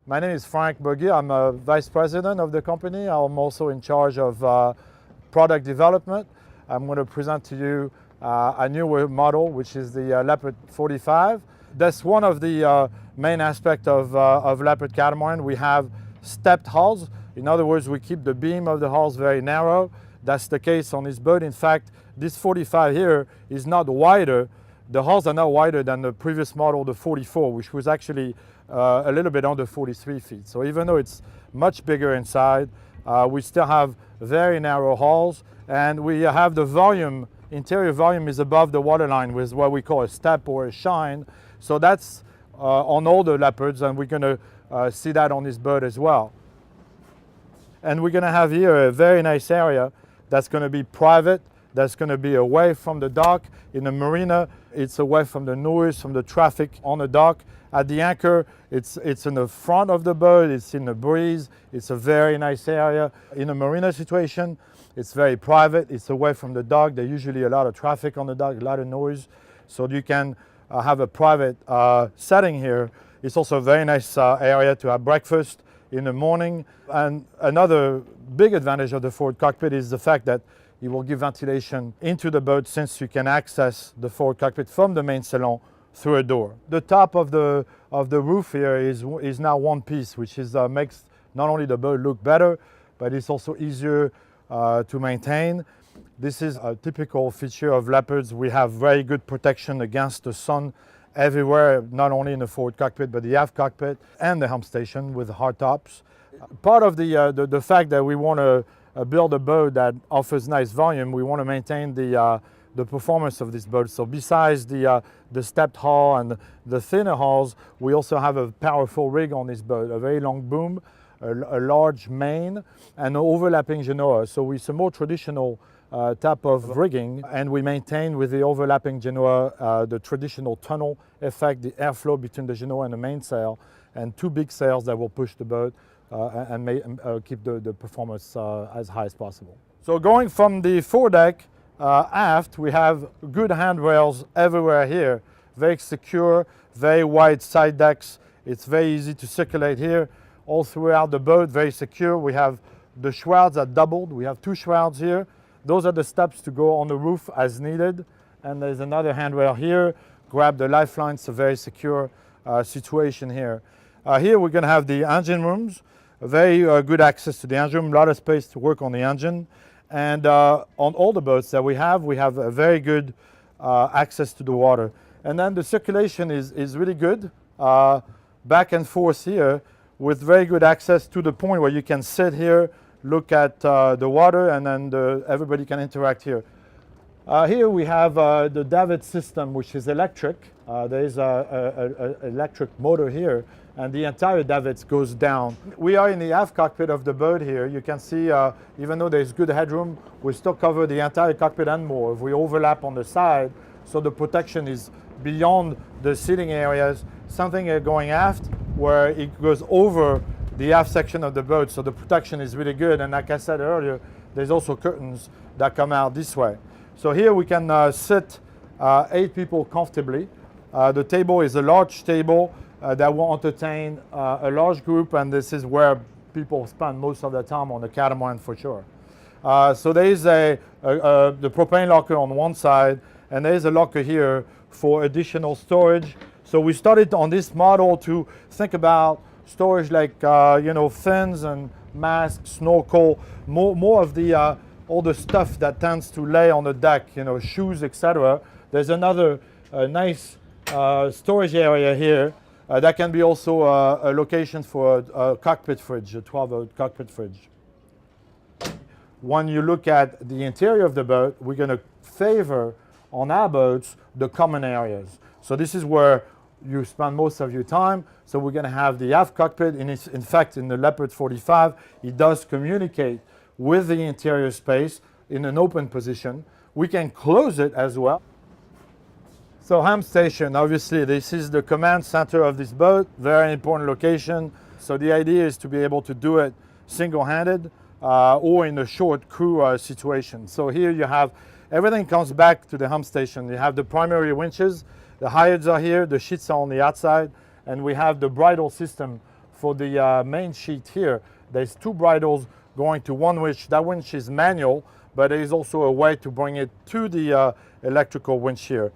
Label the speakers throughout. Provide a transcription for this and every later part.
Speaker 1: My name is Frank Bogie. I'm a vice president of the company. I'm also in charge of product development. I'm going to present to you a new model, which is the LEOPARD 45. That's one of the main aspects of LEOPARD catamaran. We have stepped hulls. In other words, we keep the beam of the hulls very narrow. That's the case on this boat. In fact, this 45 here is not wider. The hulls are not wider than the previous model, the 44, which was actually a little bit under 43 feet. So even though it's much bigger inside, we still have very narrow hulls, and we have the volume, interior volume is above the waterline with what we call a step or a shine. So that's on all the Leopards, and we're going to see that on this boat as well. And we're going to have here a very nice area that's going to be private, that's going to be away from the dock. In the marina, it's away from the noise, from the traffic on the dock. At the anchor, it's in the front of the boat, it's in the breeze, it's a very nice area. In a marina situation, it's very private, it's away from the dock. There's usually a lot of traffic on the dock, a lot of noise, so you can have a private setting here. It's also a very nice area to have breakfast in the morning. And another big advantage of the forward cockpit is the fact that it will give ventilation into the boat, since you can access the forward cockpit from the main salon through a door. The top of the roof here is now one piece, which makes not only the boat look better, but it's also easier to maintain. This is a typical feature of Leopards. We have very good protection against the sun everywhere, not only in the forward cockpit, but the aft cockpit and the helm station with hard tops. Part of the fact that we want to build a boat that offers nice volume, we want to maintain the performance of this boat. So besides the stepped hull and the thinner hulls, we also have a powerful rig on this boat, a very long boom, a large main, and an overlapping genoa. So it's a more traditional type of rigging, and we maintain with the overlapping genoa the traditional tunnel effect, the airflow between the genoa and the mainsail, and two big sails that will push the boat and keep the performance as high as possible. So going from the foredeck aft, we have good handrails everywhere here, very secure, very wide side decks. It's very easy to circulate here all throughout the boat, very secure. We have the shrouds are doubled. We have two shrouds here. Those are the steps to go on the roof as needed. And there's another handrail here. Grab the lifeline. It's a very secure situation here. Here we're going to have the engine rooms. Very good access to the engine room, a lot of space to work on the engine. And on all the boats that we have a very good access to the water. And then the circulation is really good, back and forth here, with very good access to the point where you can sit here, look at the water, and then everybody can interact here. Here we have the davit system, which is electric. There is an electric motor here, and the entire davit goes down. We are in the aft cockpit of the boat here. You can see, even though there's good headroom, we still cover the entire cockpit and more. We overlap on the side, so the protection is beyond the seating areas. Something going aft where it goes over the aft section of the boat, so the protection is really good. And like I said earlier, there's also curtains that come out this way. So here we can sit 8 people comfortably. The table is a large table that will entertain a large group, and this is where people spend most of their time on the catamaran for sure. So there is the propane locker on one side, and there is a locker here for additional storage. So we started on this model to think about storage like fins and masks, snorkel, more of the all the stuff that tends to lay on the deck, shoes, etc. There's another nice storage area here that can be also a location for a cockpit fridge, a 12-volt cockpit fridge. When you look at the interior of the boat, we're going to favor on our boats the common areas. So this is where you spend most of your time. So we're going to have the aft cockpit. In fact, in the LEOPARD 45, it does communicate with the interior space in an open position. We can close it as well. So helm station, obviously this is the command center of this boat, very important location. So the idea is to be able to do it single-handed or in a short crew situation. So here you have, everything comes back to the helm station. You have the primary winches, the halyards are here, the sheets are on the outside, and we have the bridle system for the main sheet here, there's 2 bridles going to one winch. That winch is manual, but there is also a way to bring it to the electrical winch here.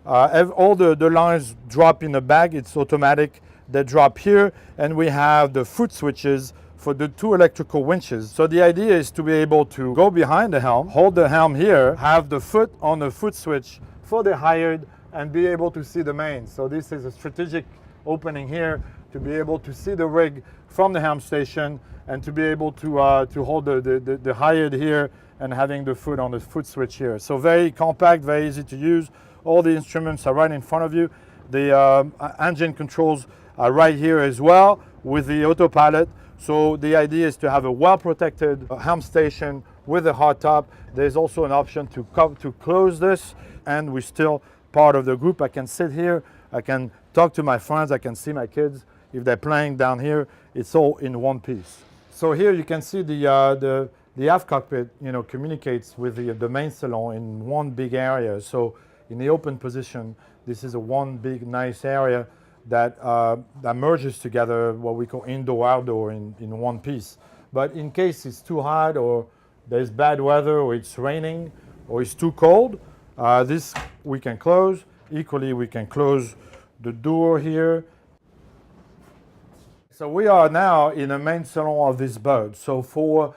Speaker 1: All the lines drop in the bag, it's automatic. They drop here, and we have the foot switches for the 2 electrical winches. So the idea is to be able to go behind the helm, hold the helm here, have the foot on the foot switch for the hired, and be able to see the main. So this is a strategic opening here to be able to see the rig from the helm station and to be able to hold the hired here and having the foot on the foot switch here. So very compact, very easy to use. All the instruments are right in front of you. The engine controls are right here as well with the autopilot. So the idea is to have a well-protected helm station with a hard top. There's also an option to close this, and we're still part of the group. I can sit here, I can talk to my friends, I can see my kids if they're playing down here. It's all in one piece. So here you can see the aft cockpit, communicates with the main salon in one big area. So in the open position, this is a one big nice area that merges together what we call indoor-outdoor in one piece. But in case it's too hot or there's bad weather or it's raining or it's too cold, this we can close. Equally, we can close the door here. So we are now in the main salon of this boat. So for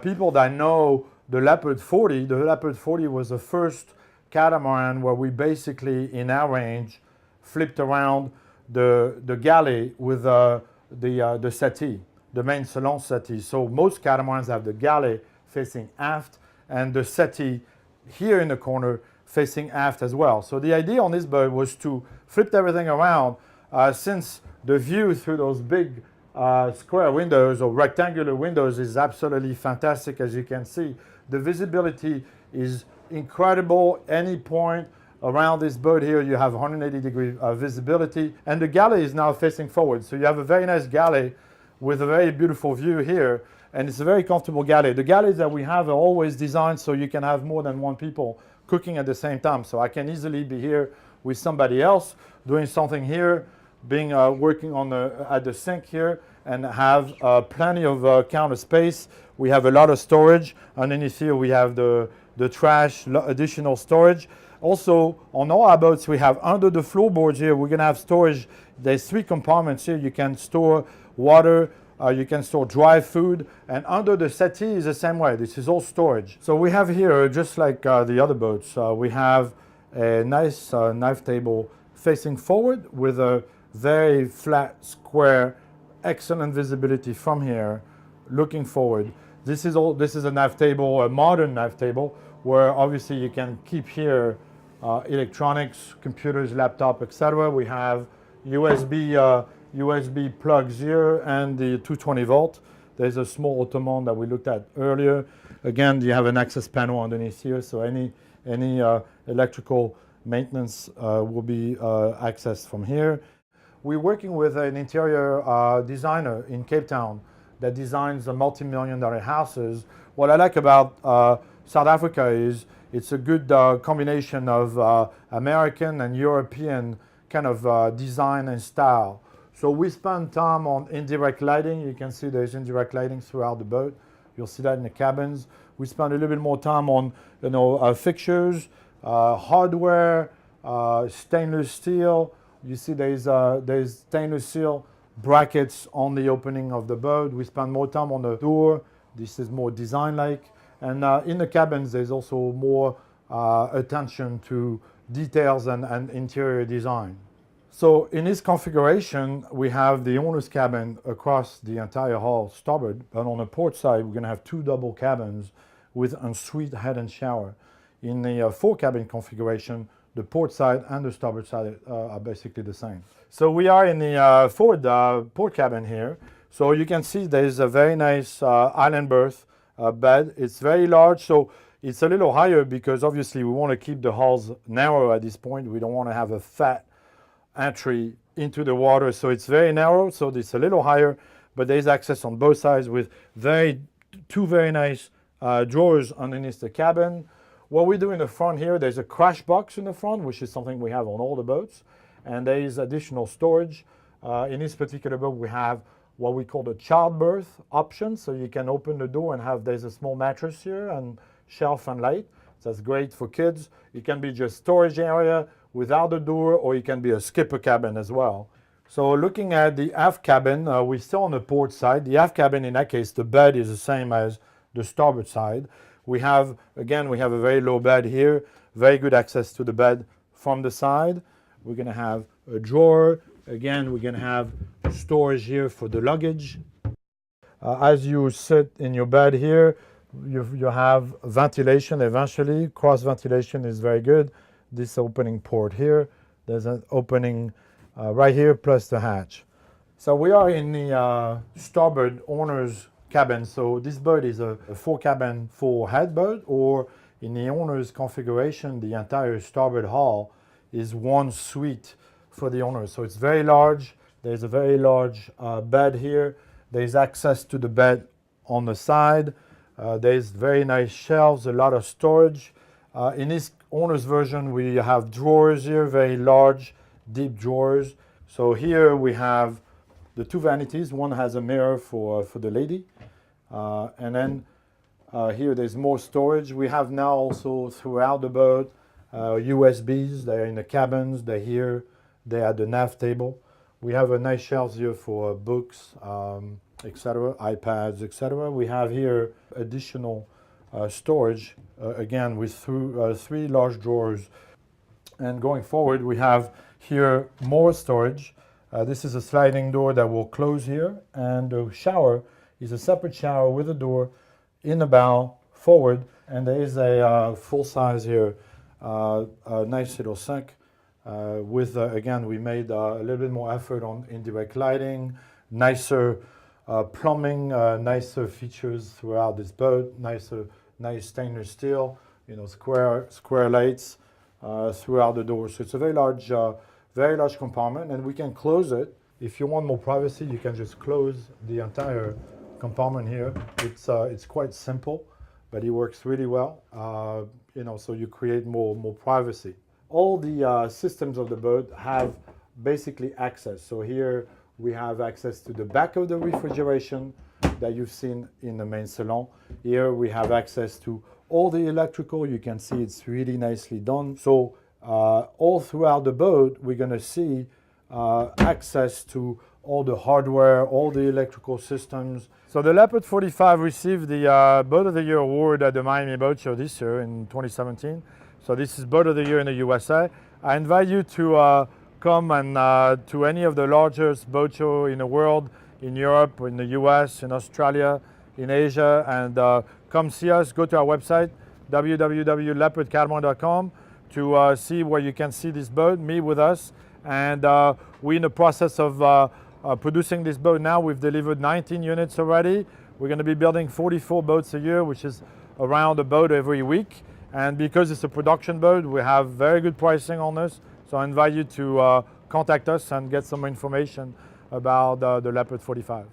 Speaker 1: people that know the LEOPARD 40, the LEOPARD 40 was the first catamaran where we basically, in our range, flipped around the galley with the settee, the main salon settee. So most catamarans have the galley facing aft and the settee here in the corner facing aft as well. So the idea on this boat was to flip everything around since the view through those big square windows or rectangular windows is absolutely fantastic, as you can see. The visibility is incredible. Any point around this boat here, you have 180-degree visibility, and the galley is now facing forward. So you have a very nice galley with a very beautiful view here, and it's a very comfortable galley. The galleys that we have are always designed so you can have more than one people cooking at the same time. So I can easily be here with somebody else doing something here, working at the sink here, and have plenty of counter space. We have a lot of storage. Underneath here we have the trash, additional storage. Also, on all our boats, we have under the floorboards here, we're going to have storage. There's 3 compartments here. You can store water, you can store dry food, and under the settee is the same way. This is all storage. So we have here, just like the other boats, we have a nice knife table facing forward with a very flat, square, excellent visibility from here, looking forward. This is a knife table, a modern knife table, where obviously you can keep here electronics, computers, laptop, etc. We have USB plugs here and the 220 volt. There's a small ottoman that we looked at earlier. Again, you have an access panel underneath here, so any electrical maintenance will be accessed from here. We're working with an interior designer in Cape Town that designs multi-million-dollar houses. What I like about South Africa is it's a good combination of American and European kind of design and style. So we spend time on indirect lighting. You can see there's indirect lighting throughout the boat. You'll see that in the cabins. We spend a little bit more time on fixtures, hardware, stainless steel. You see there's stainless steel brackets on the opening of the boat. We spend more time on the door. This is more design-like. And in the cabins, there's also more attention to details and interior design. So in this configuration, we have the owner's cabin across the entire hull, starboard. But on the port side, we're going to have 2 double cabins with ensuite head and shower. In the 4-cabin configuration, the port side and the starboard side are basically the same. So we are in the forward port cabin here. So you can see there's a very nice island berth bed. It's very large, so it's a little higher because obviously we want to keep the hulls narrow at this point. We don't want to have a fat entry into the water, so it's very narrow, so it's a little higher, but there's access on both sides with 2 very nice drawers underneath the cabin. What we do in the front here, there's a crash box in the front, which is something we have on all the boats, and there is additional storage. In this particular boat, we have what we call the childbirth option. So you can open the door and there's a small mattress here and shelf and light. So that's great for kids. It can be just storage area without a door, or it can be a skipper cabin as well. So looking at the aft cabin, we're still on the port side. The aft cabin, in that case, the bed is the same as the starboard side. We have a very low bed here, very good access to the bed from the side. We're going to have a drawer. Again, we're going to have storage here for the luggage. As you sit in your bed here, you have ventilation eventually. Cross ventilation is very good. This opening port here, there's an opening right here plus the hatch. So we are in the starboard owner's cabin. So this boat is a 4-cabin, 4-head boat, or in the owner's configuration, the entire starboard hull is one suite for the owner. So it's very large. There's a very large bed here. There's access to the bed on the side. There's very nice shelves, a lot of storage. In this owner's version, we have drawers here, very large, deep drawers. So here we have the 2 vanities. One has a mirror for the lady. And then here there's more storage. We have now also throughout the boat USBs. They're in the cabins, they're here, they're at the nav table. We have a nice shelves here for books, etc., iPads, etc. We have here additional storage, again with 3 large drawers. And going forward, we have here more storage. This is a sliding door that will close here, and the shower is a separate shower with a door in the bow forward, and there is a full size here, a nice little sink with, again, we made a little bit more effort on indirect lighting, nicer plumbing, nicer features throughout this boat, nice stainless steel, square lights throughout the door. So it's a very large compartment, and we can close it. If you want more privacy, you can just close the entire compartment here. It's quite simple, but it works really well. So you create more privacy. All the systems of the boat have basically access. So here we have access to the back of the refrigeration that you've seen in the main salon. Here we have access to all the electrical. You can see it's really nicely done. So all throughout the boat, we're going to see access to all the hardware, all the electrical systems. So the Leopard 45 received the Boat of the Year award at the Miami Boat Show this year in 2017. So this is Boat of the Year in the USA. I invite you to come and to any of the largest boat show in the world, in Europe, in the US, in Australia, in Asia, and come see us. Go to our website, www.leopardcatamaran.com, to see where you can see this boat, meet with us. And we're in the process of producing this boat now. We've delivered 19 units already. We're going to be building 44 boats a year, which is around a boat every week. And because it's a production boat, we have very good pricing on this. So I invite you to contact us and get some information about the Leopard 45.